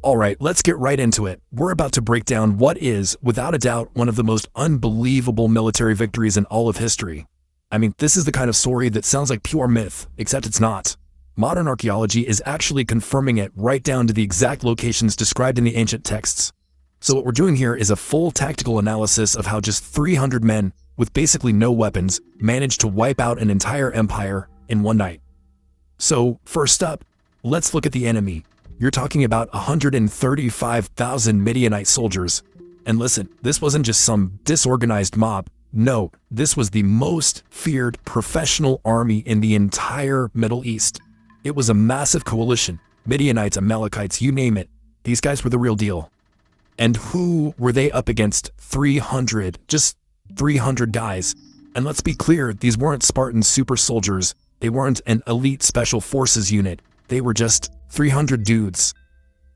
Alright, let's get right into it. We're about to break down what is, without a doubt, one of the most unbelievable military victories in all of history. I mean, this is the kind of story that sounds like pure myth, except it's not. Modern archaeology is actually confirming it right down to the exact locations described in the ancient texts. So what we're doing here is a full tactical analysis of how just 300 men, with basically no weapons, managed to wipe out an entire empire in one night. So, first up, let's look at the enemy. You're talking about 135,000 Midianite soldiers. And listen, this wasn't just some disorganized mob. No, this was the most feared professional army in the entire Middle East. It was a massive coalition. Midianites, Amalekites, you name it. These guys were the real deal. And who were they up against? 300, just 300 guys. And let's be clear, these weren't Spartan super soldiers. They weren't an elite special forces unit. They were just 300 dudes.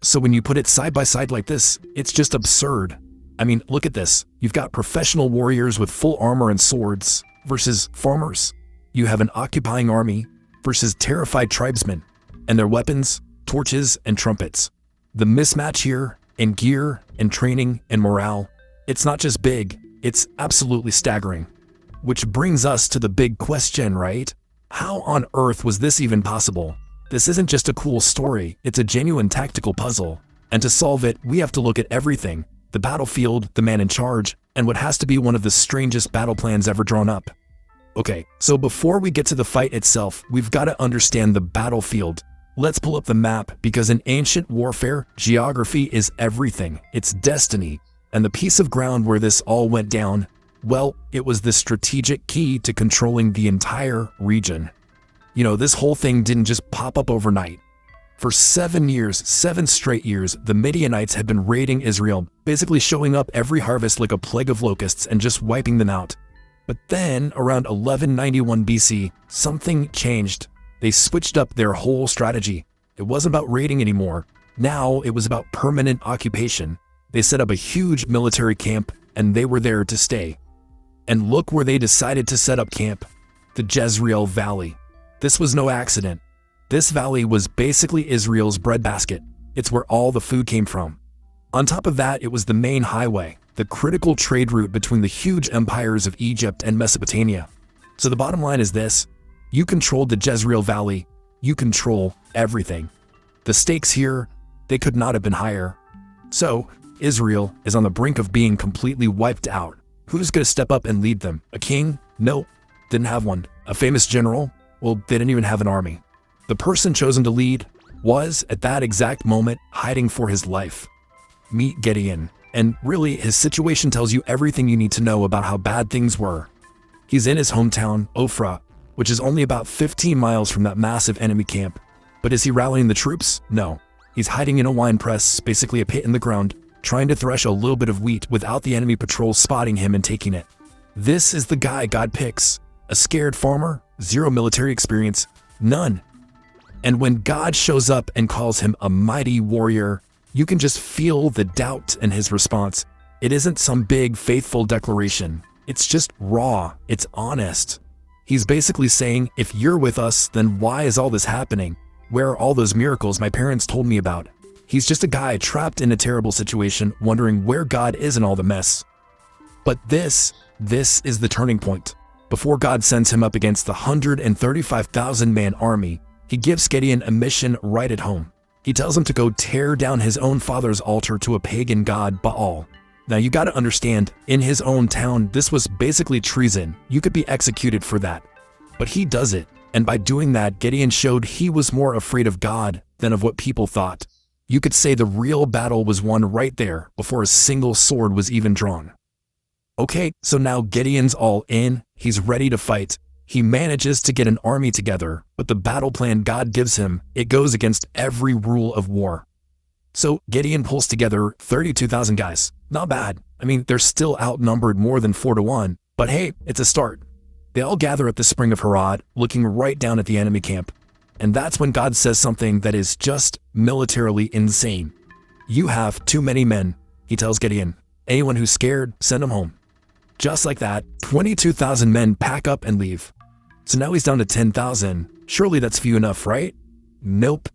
So when you put it side by side like this, it's just absurd. I mean, look at this. You've got professional warriors with full armor and swords versus farmers. You have an occupying army versus terrified tribesmen and their weapons, torches, and trumpets. The mismatch here in gear and training and morale, it's not just big, it's absolutely staggering. Which brings us to the big question, right? How on earth was this even possible? This isn't just a cool story, it's a genuine tactical puzzle. And to solve it, we have to look at everything: the battlefield, the man in charge, and what has to be one of the strangest battle plans ever drawn up. Okay, so before we get to the fight itself, we've got to understand the battlefield. Let's pull up the map, because in ancient warfare, geography is everything. It's destiny. And the piece of ground where this all went down, well, it was the strategic key to controlling the entire region. You know, this whole thing didn't just pop up overnight. For 7 years, 7 straight years, the Midianites had been raiding Israel, basically showing up every harvest like a plague of locusts and just wiping them out. But then, around 1191 BC, something changed. They switched up their whole strategy. It wasn't about raiding anymore. Now it was about permanent occupation. They set up a huge military camp, and they were there to stay. And look where they decided to set up camp: the Jezreel Valley. This was no accident. This valley was basically Israel's breadbasket. It's where all the food came from. On top of that, it was the main highway, the critical trade route between the huge empires of Egypt and Mesopotamia. So the bottom line is this: you controlled the Jezreel Valley, you control everything. The stakes here, they could not have been higher. So, Israel is on the brink of being completely wiped out. Who's going to step up and lead them? A king? No, didn't have one. A famous general? Well, they didn't even have an army. The person chosen to lead was, at that exact moment, hiding for his life. Meet Gideon. And really, his situation tells you everything you need to know about how bad things were. He's in his hometown, Ophrah, which is only about 15 miles from that massive enemy camp. But is he rallying the troops? No. He's hiding in a wine press, basically a pit in the ground, trying to thresh a little bit of wheat without the enemy patrol spotting him and taking it. This is the guy God picks. A scared farmer, zero military experience, none. And when God shows up and calls him a mighty warrior, you can just feel the doubt in his response. It isn't some big, faithful declaration. It's just raw. It's honest. He's basically saying, if you're with us, then why is all this happening? Where are all those miracles my parents told me about? He's just a guy trapped in a terrible situation, wondering where God is in all the mess. But this is the turning point. Before God sends him up against the 135,000-man army, he gives Gideon a mission right at home. He tells him to go tear down his own father's altar to a pagan god, Baal. Now you gotta understand, in his own town, this was basically treason. You could be executed for that. But he does it, and by doing that, Gideon showed he was more afraid of God than of what people thought. You could say the real battle was won right there, before a single sword was even drawn. Okay, so now Gideon's all in, he's ready to fight. He manages to get an army together, but the battle plan God gives him, it goes against every rule of war. So Gideon pulls together 32,000 guys. Not bad. I mean, they're still outnumbered more than 4 to 1, but hey, it's a start. They all gather at the spring of Harod, looking right down at the enemy camp. And that's when God says something that is just militarily insane. You have too many men, he tells Gideon. Anyone who's scared, send them home. Just like that, 22,000 men pack up and leave. So now he's down to 10,000. Surely that's few enough, right? Nope.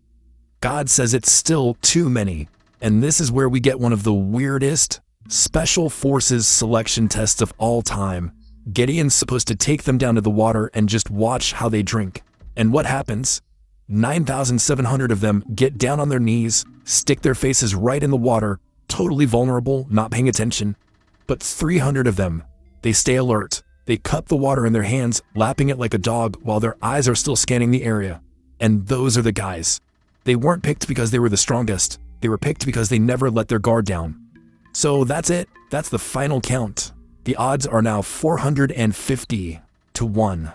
God says it's still too many. And this is where we get one of the weirdest special forces selection tests of all time. Gideon's supposed to take them down to the water and just watch how they drink. And what happens? 9,700 of them get down on their knees, stick their faces right in the water, totally vulnerable, not paying attention. But 300 of them, they stay alert. They cup the water in their hands, lapping it like a dog while their eyes are still scanning the area. And those are the guys. They weren't picked because they were the strongest. They were picked because they never let their guard down. So that's it. That's the final count. The odds are now 450 to 1.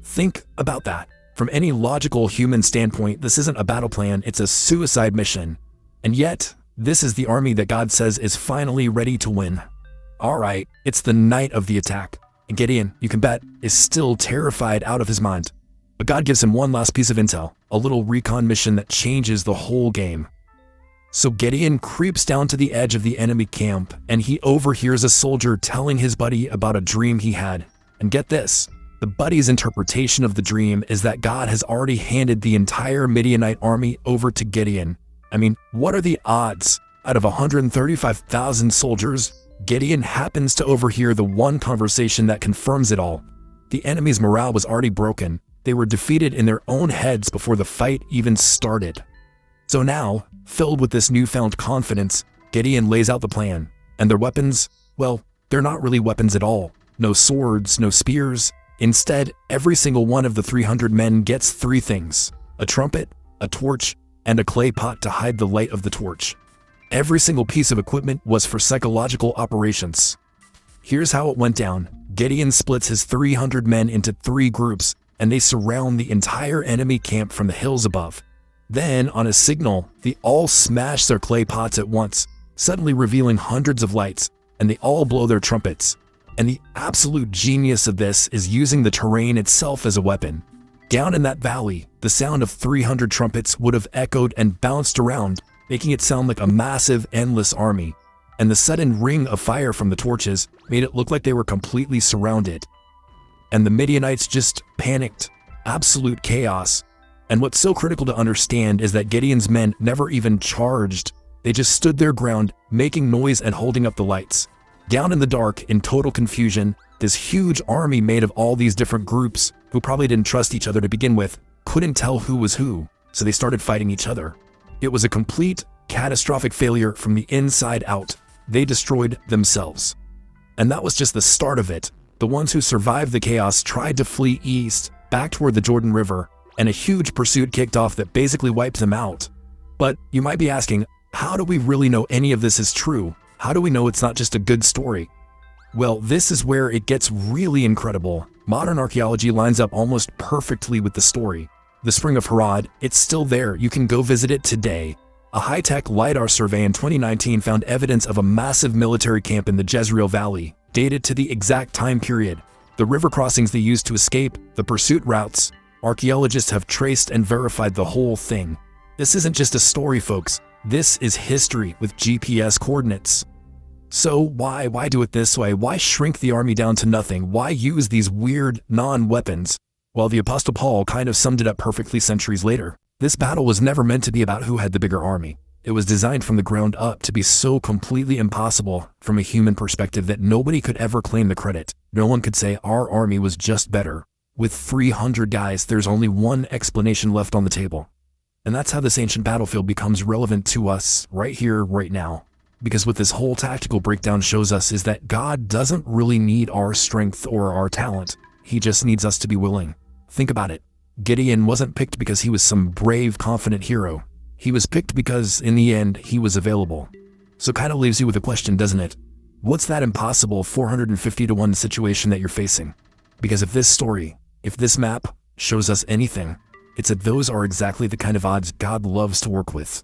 Think about that. From any logical human standpoint, this isn't a battle plan, it's a suicide mission. And yet, this is the army that God says is finally ready to win. Alright, it's the night of the attack. And Gideon, you can bet, is still terrified out of his mind. But God gives him one last piece of intel, a little recon mission that changes the whole game. So Gideon creeps down to the edge of the enemy camp, and he overhears a soldier telling his buddy about a dream he had. And get this, the buddy's interpretation of the dream is that God has already handed the entire Midianite army over to Gideon. I mean, what are the odds? Out of 135,000 soldiers, Gideon happens to overhear the one conversation that confirms it all. The enemy's morale was already broken. They were defeated in their own heads before the fight even started. So now, filled with this newfound confidence, Gideon lays out the plan. And their weapons, well, they're not really weapons at all. No swords, no spears. Instead, every single one of the 300 men gets 3 things: a trumpet, a torch, and a clay pot to hide the light of the torch. Every single piece of equipment was for psychological operations. Here's how it went down. Gideon splits his 300 men into 3 groups, and they surround the entire enemy camp from the hills above. Then, on a signal, they all smash their clay pots at once, suddenly revealing hundreds of lights, and they all blow their trumpets. And the absolute genius of this is using the terrain itself as a weapon. Down in that valley, the sound of 300 trumpets would have echoed and bounced around, making it sound like a massive, endless army. And the sudden ring of fire from the torches made it look like they were completely surrounded. And the Midianites just panicked. Absolute chaos. And what's so critical to understand is that Gideon's men never even charged. They just stood their ground, making noise and holding up the lights. Down in the dark, in total confusion, this huge army made of all these different groups, who probably didn't trust each other to begin with, couldn't tell who was who, so they started fighting each other. It was a complete, catastrophic failure from the inside out. They destroyed themselves. And that was just the start of it. The ones who survived the chaos tried to flee east, back toward the Jordan River, and a huge pursuit kicked off that basically wiped them out. But you might be asking, how do we really know any of this is true? How do we know it's not just a good story? Well, this is where it gets really incredible. Modern archaeology lines up almost perfectly with the story. The Spring of Harad, it's still there. You can go visit it today. A high-tech LiDAR survey in 2019 found evidence of a massive military camp in the Jezreel Valley, dated to the exact time period. The river crossings they used to escape, the pursuit routes. Archaeologists have traced and verified the whole thing. This isn't just a story, folks. This is history with GPS coordinates. So why do it this way? Why shrink the army down to nothing? Why use these weird non-weapons? Well, the Apostle Paul kind of summed it up perfectly centuries later. This battle was never meant to be about who had the bigger army. It was designed from the ground up to be so completely impossible from a human perspective that nobody could ever claim the credit. No one could say our army was just better. With 300 guys, there's only one explanation left on the table. And that's how this ancient battlefield becomes relevant to us right here, right now. Because what this whole tactical breakdown shows us is that God doesn't really need our strength or our talent. He just needs us to be willing. Think about it. Gideon wasn't picked because he was some brave, confident hero. He was picked because, in the end, he was available. So kind of leaves you with a question, doesn't it? What's that impossible 450 to 1 situation that you're facing? Because if this story, if this map shows us anything, it's that those are exactly the kind of odds God loves to work with.